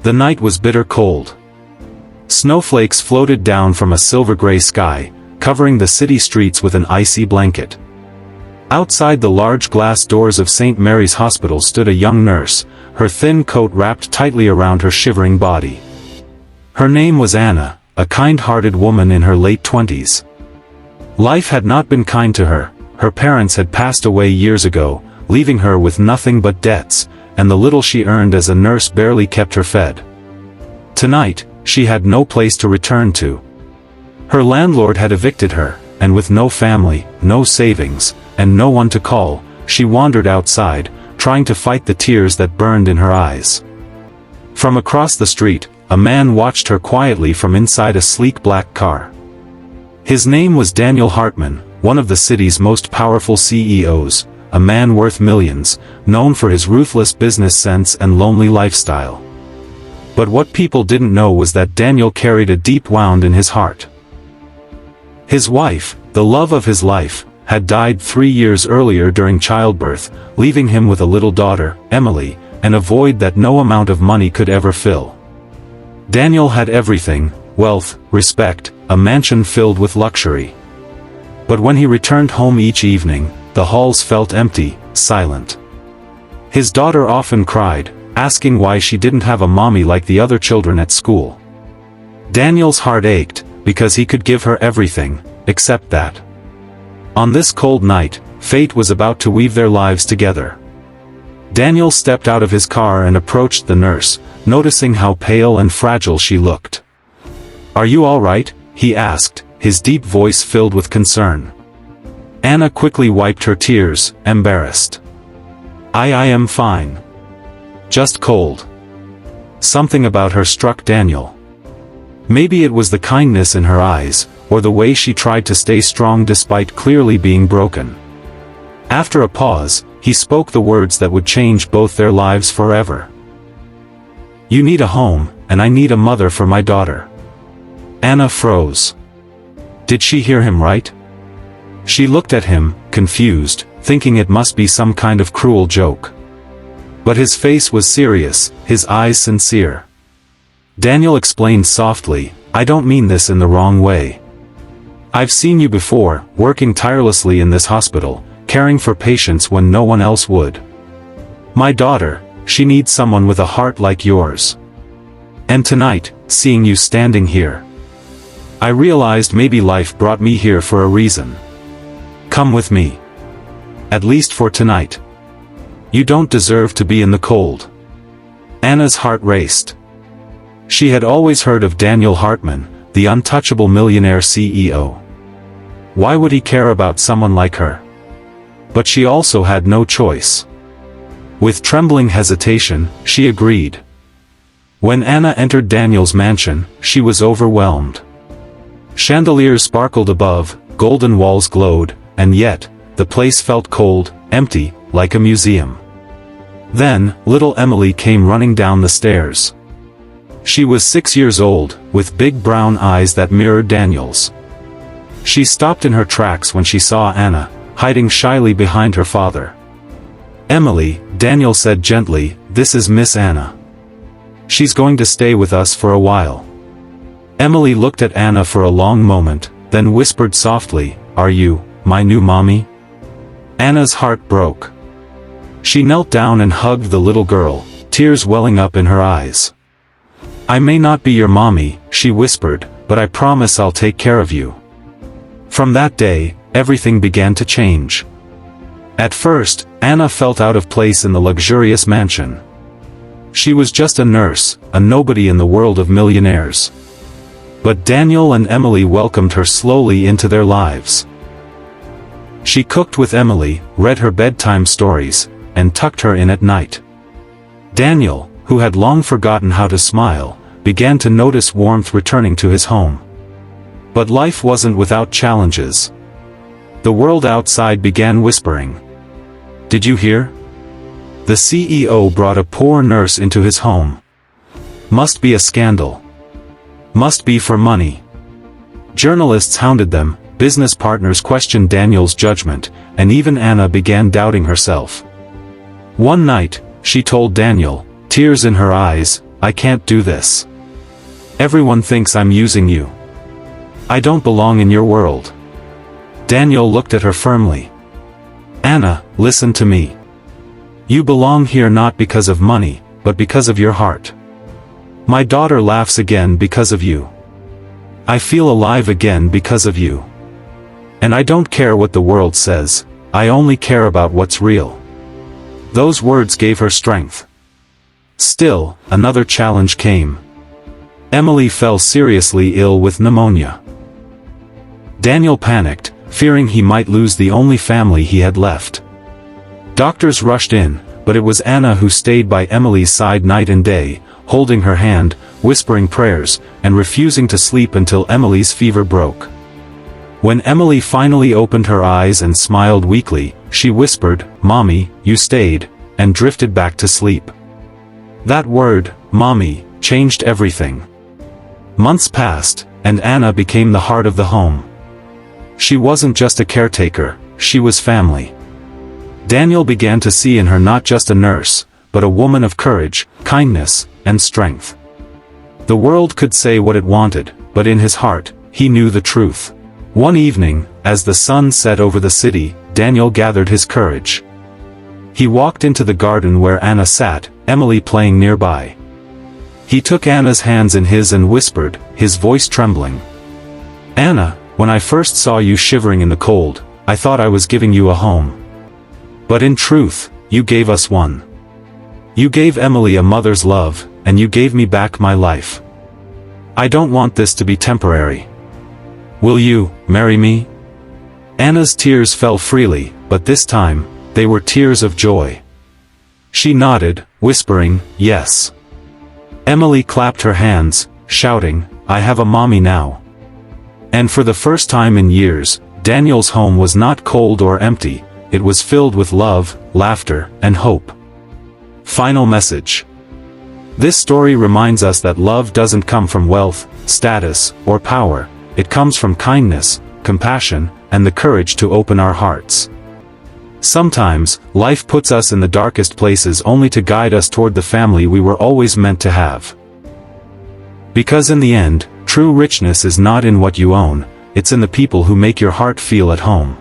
The night was bitter cold. Snowflakes floated down from a silver-gray sky, covering the city streets with an icy blanket. Outside the large glass doors of St. Mary's Hospital stood a young nurse, her thin coat wrapped tightly around her shivering body. Her name was Anna, a kind-hearted woman in her late 20s. Life had not been kind to her. Her parents had passed away years ago, leaving her with nothing but debts, and the little she earned as a nurse barely kept her fed. Tonight, she had no place to return to. Her landlord had evicted her, and with no family, no savings, and no one to call, she wandered outside, trying to fight the tears that burned in her eyes. From across the street, a man watched her quietly from inside a sleek black car. His name was Daniel Hartman, one of the city's most powerful CEOs, a man worth millions, known for his ruthless business sense and lonely lifestyle. But what people didn't know was that Daniel carried a deep wound in his heart. His wife, the love of his life, had died 3 years earlier during childbirth, leaving him with a little daughter, Emily, and a void that no amount of money could ever fill. Daniel had everything: wealth, respect, a mansion filled with luxury. But when he returned home each evening, the halls felt empty, silent. His daughter often cried, asking why she didn't have a mommy like the other children at school. Daniel's heart ached, because he could give her everything, except that. On this cold night, fate was about to weave their lives together. Daniel stepped out of his car and approached the nurse, noticing how pale and fragile she looked. "Are you all right?" he asked, his deep voice filled with concern. Anna quickly wiped her tears, embarrassed. I am fine. Just cold." Something about her struck Daniel. Maybe it was the kindness in her eyes, or the way she tried to stay strong despite clearly being broken. After a pause, he spoke the words that would change both their lives forever. "You need a home, and I need a mother for my daughter." Anna froze. Did she hear him right? She looked at him, confused, thinking it must be some kind of cruel joke. But his face was serious, his eyes sincere. Daniel explained softly, "I don't mean this in the wrong way. I've seen you before, working tirelessly in this hospital, caring for patients when no one else would. My daughter, she needs someone with a heart like yours. And tonight, seeing you standing here, I realized maybe life brought me here for a reason. Come with me. At least for tonight. You don't deserve to be in the cold." Anna's heart raced. She had always heard of Daniel Hartman, the untouchable millionaire CEO. Why would he care about someone like her? But she also had no choice. With trembling hesitation, she agreed. When Anna entered Daniel's mansion, she was overwhelmed. Chandeliers sparkled above, golden walls glowed, and yet, the place felt cold, empty, like a museum. Then, little Emily came running down the stairs. She was 6 years old, with big brown eyes that mirrored Daniel's. She stopped in her tracks when she saw Anna, hiding shyly behind her father. "Emily," Daniel said gently, "this is Miss Anna. She's going to stay with us for a while." Emily looked at Anna for a long moment, then whispered softly, "Are you, my new mommy?" Anna's heart broke. She knelt down and hugged the little girl, tears welling up in her eyes. "I may not be your mommy," she whispered, "but I promise I'll take care of you." From that day, everything began to change. At first, Anna felt out of place in the luxurious mansion. She was just a nurse, a nobody in the world of millionaires. But Daniel and Emily welcomed her slowly into their lives. She cooked with Emily, read her bedtime stories, and tucked her in at night. Daniel, who had long forgotten how to smile, began to notice warmth returning to his home. But life wasn't without challenges. The world outside began whispering. "Did you hear? The CEO brought a poor nurse into his home. Must be a scandal. Must be for money." Journalists hounded them, business partners questioned Daniel's judgment, and even Anna began doubting herself. One night, she told Daniel, tears in her eyes, I can't do this. Everyone thinks I'm using you. I don't belong in your world." Daniel looked at her firmly. "Anna, listen to me. You belong here not because of money, but because of your heart. My daughter laughs again because of you. I feel alive again because of you. And I don't care what the world says, I only care about what's real." Those words gave her strength. Still, another challenge came. Emily fell seriously ill with pneumonia. Daniel panicked, fearing he might lose the only family he had left. Doctors rushed in, but it was Anna who stayed by Emily's side night and day, holding her hand, whispering prayers, and refusing to sleep until Emily's fever broke. When Emily finally opened her eyes and smiled weakly, she whispered, "Mommy, you stayed," and drifted back to sleep. That word, "Mommy," changed everything. Months passed, and Anna became the heart of the home. She wasn't just a caretaker, she was family. Daniel began to see in her not just a nurse, but a woman of courage, kindness, and strength. The world could say what it wanted, but in his heart, he knew the truth. One evening, as the sun set over the city, Daniel gathered his courage. He walked into the garden where Anna sat, Emily playing nearby. He took Anna's hands in his and whispered, his voice trembling. "Anna, when I first saw you shivering in the cold, I thought I was giving you a home. But in truth, you gave us one. You gave Emily a mother's love, and you gave me back my life. I don't want this to be temporary. Will you marry me?" Anna's tears fell freely, but this time, they were tears of joy. She nodded, whispering, "Yes." Emily clapped her hands, shouting, "I have a mommy now." And for the first time in years, Daniel's home was not cold or empty, it was filled with love, laughter, and hope. Final message. This story reminds us that love doesn't come from wealth, status, or power, it comes from kindness, compassion, and the courage to open our hearts. Sometimes, life puts us in the darkest places only to guide us toward the family we were always meant to have. Because in the end, true richness is not in what you own, it's in the people who make your heart feel at home.